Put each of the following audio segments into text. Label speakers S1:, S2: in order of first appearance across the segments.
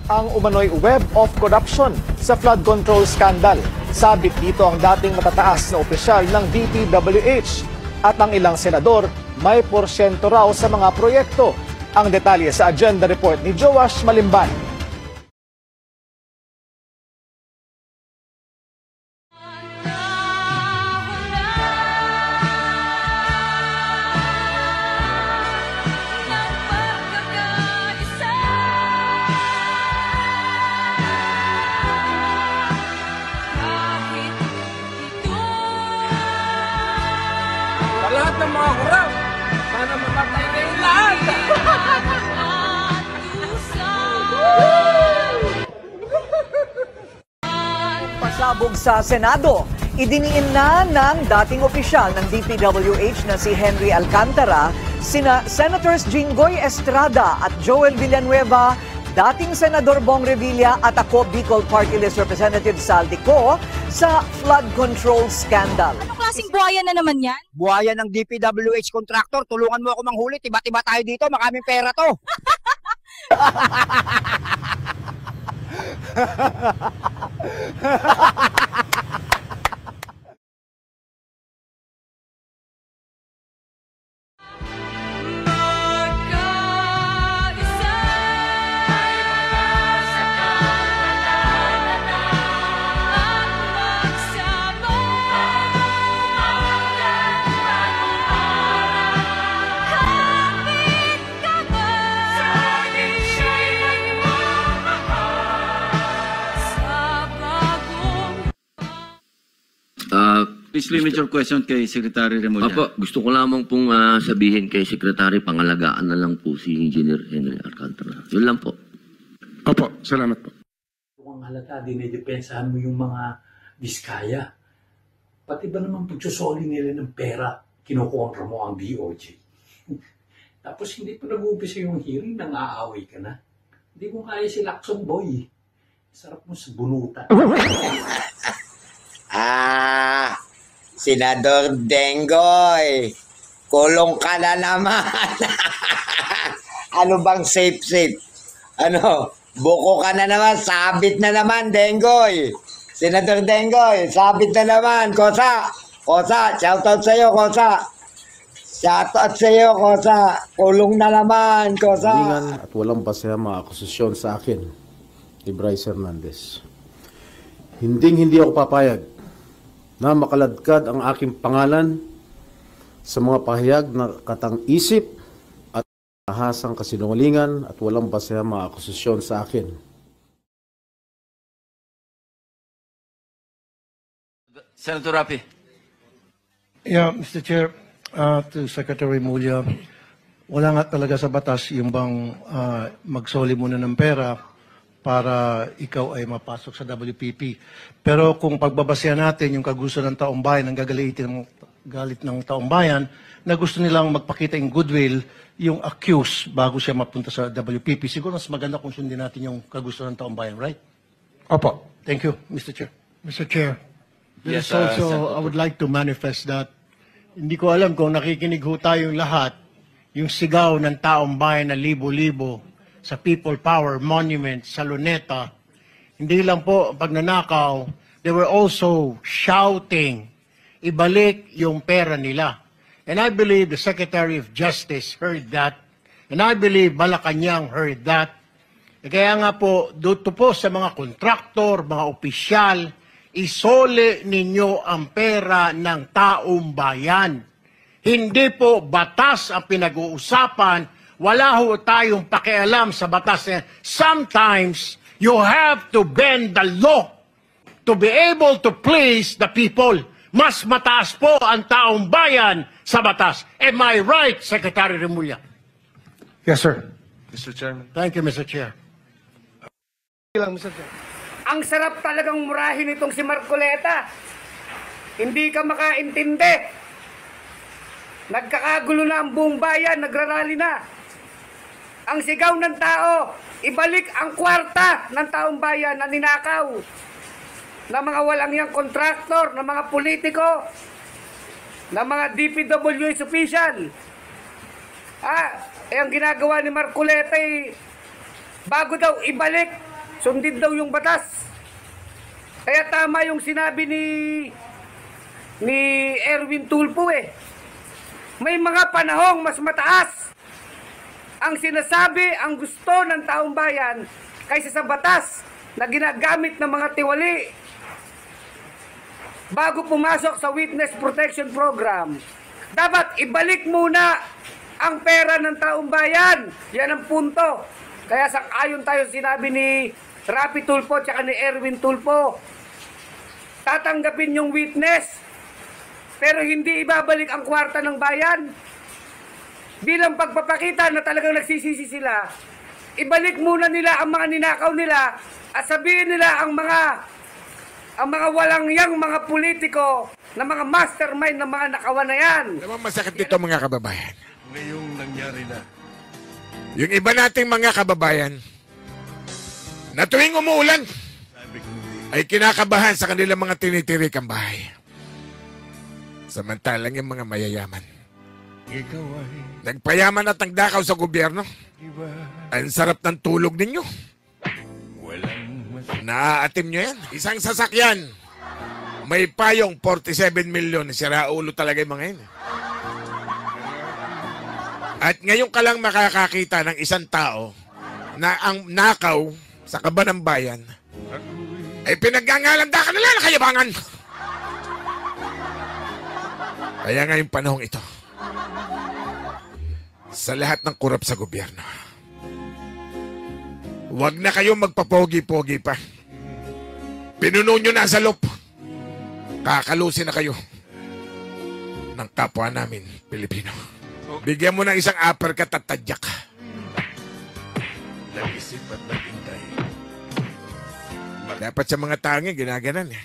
S1: ang umano'y web of corruption sa flood control scandal. Sabit dito ang dating matataas na opisyal ng DPWH at ang ilang senador may porsyento raw sa mga proyekto. Ang detalye sa agenda report ni Joash Malimban.
S2: Lahat ng mga kurang, sana mamatay kayong lahat!
S3: Pasabog sa Senado, idiniin na ng dating opisyal ng DPWH na si Henry Alcantara, sina Senators Jinggoy Estrada at Joel Villanueva, dating Senador Bong Revilla at ako, Bicol Party List Representative Saldico, sa flood control scandal.
S4: Anong klaseng buhaya na naman yan?
S5: Buhaya ng DPWH contractor, tulungan mo ako manghuli, tiba-tiba tayo dito, maraming pera to.
S6: Please limit your question kay Secretary Remulla.
S7: Opo, gusto ko lamang pong sabihin kay Secretary, pangalagaan na lang po si Engineer Henry Alcantara. Yun lang po.
S8: Opo, salamat po.
S9: Kung halata, dinidepensahan mo yung mga diskaya. Pati ba naman pagsusoli nila ng pera, kinukontra mo ang DOJ. Tapos hindi pa nag-uumpisa yung hearing, nang aaway ka na. Hindi mo kaya si Lacson Boy. Sarap mo sa bunutan.
S10: Senador Denggoy, kulong ka na naman. Ano bang safe? Ano, buko ka na naman, sabit na naman, Denggoy. Senador Denggoy, sabit na naman, Kosa, shoutout sa'yo, Kosa. Shoutout sa'yo, Kosa. Kulong na naman, Kosa.
S11: Lingan at walang basehang mga akusasyon sa akin ni Bryce Hernandez. Hindi ako papayag na makaladkad ang aking pangalan sa mga pahayag na katang-isip at ahasang kasinungalingan at walang basehang mga akusasyon sa akin.
S6: Senator Rapi.
S8: Yeah, Mr. Chair, to Secretary Remulla, wala nga talaga sa batas yung bang magsoli muna ng pera para ikaw ay mapasok sa WPP. Pero kung pagbabasehan natin yung kagusto ng taong bayan, ang galit ng taong bayan, na gusto nilang magpakita yung goodwill, yung accused bago siya mapunta sa WPP. Siguro mas maganda kung sundin natin yung kagusto ng taong bayan, right? Opo. Thank you, Mr. Chair.
S12: Mr. Chair,
S6: Yes,
S12: also, I would like to manifest that hindi ko alam kung nakikinig ho tayong lahat, yung sigaw ng taong bayan na libo-libo sa People Power Monument sa Luneta, hindi lang po pagnanakaw, they were also shouting, ibalik yung pera nila. And I believe the Secretary of Justice heard that. And I believe Malacanang heard that. Kaya nga po, dito po sa mga kontraktor, mga opisyal, isole ninyo ang pera ng taong bayan. Hindi po batas ang pinag-uusapan. Wala ho tayong pakialam sa batas. Sometimes, you have to bend the law to be able to please the people. Mas mataas po ang taong bayan sa batas. Am I right, Secretary Remulla?
S8: Yes, sir.
S12: Mr. Chairman. Thank you, Mr. Chair.
S8: Mr. Chair.
S2: Ang sarap talagang murahin itong si Marcoleta. Hindi ka makaintindi. Nagkakagulo na ang buong bayan, nagrarally na. Ang sigaw ng tao, ibalik ang kwarta ng taong bayan na ninakaw ng mga walang yang kontraktor, ng mga politiko, ng mga DPWH official. Ang ginagawa ni Marcoleta bago daw ibalik sundin daw yung batas. Kaya tama yung sinabi ni Erwin Tulfo eh. May mga panahong mas mataas ang sinasabi, ang gusto ng taong bayan kaysa sa batas na ginagamit ng mga tiwali. Bago pumasok sa Witness Protection Program, dapat ibalik muna ang pera ng taong bayan. Yan ang punto. Kaya sang-ayon tayo sinabi ni Rapi Tulfo at ni Erwin Tulfo. Tatanggapin yung witness, pero hindi ibabalik ang kwarta ng bayan. Bilang pagpapakita na talagang nagsisisi sila, ibalik muna nila ang mga ninakaw nila at sabihin nila ang mga walangyang mga politiko na mga mastermind ng mga nakawan na yan.
S13: Naman masakit dito mga kababayan. Ngayong nangyari na. Yung iba nating mga kababayan na tuwing umuulan ay kinakabahan sa kanilang mga tinitirikang bahay. Samantalang yung mga mayayaman, nagpayaman at nagdakaw sa gobyerno. Ang sarap ng tulog ninyo. Naaatim nyo yan. Isang sasakyan, may payong 47 million. Sira ulo talaga yung mga yan. At ngayon ka lang makakakita ng isang tao na ang nakaw sa kaba ng bayan ay pinaggangalanda ka nila na kayabangan. Kaya ngayong panahong ito, sa lahat ng kurap sa gobyerno, huwag na kayong magpapogi-pogi pa. Pinuno nyo na sa loob. Kakalusin na kayo ng kapwa namin, Pilipino. Bigyan mo ng isang uppercut at tadyak. Nag-isip at naghintay. Dapat sa mga tangi, ginaganan eh.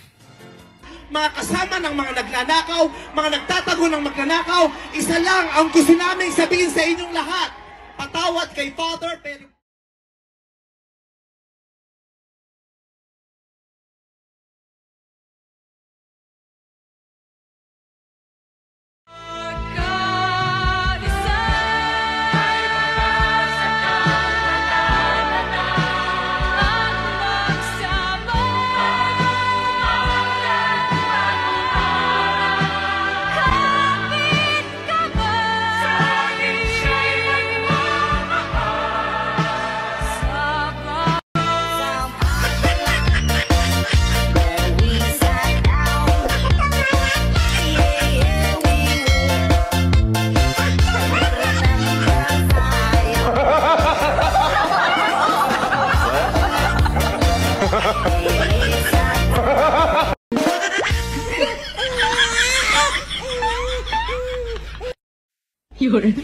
S14: Mga kasama ng mga nagnanakaw, mga nagtatago ng magnanakaw, isa lang ang gusto namin sabihin sa inyong lahat. Patawad kay Father, pero...
S4: Yun.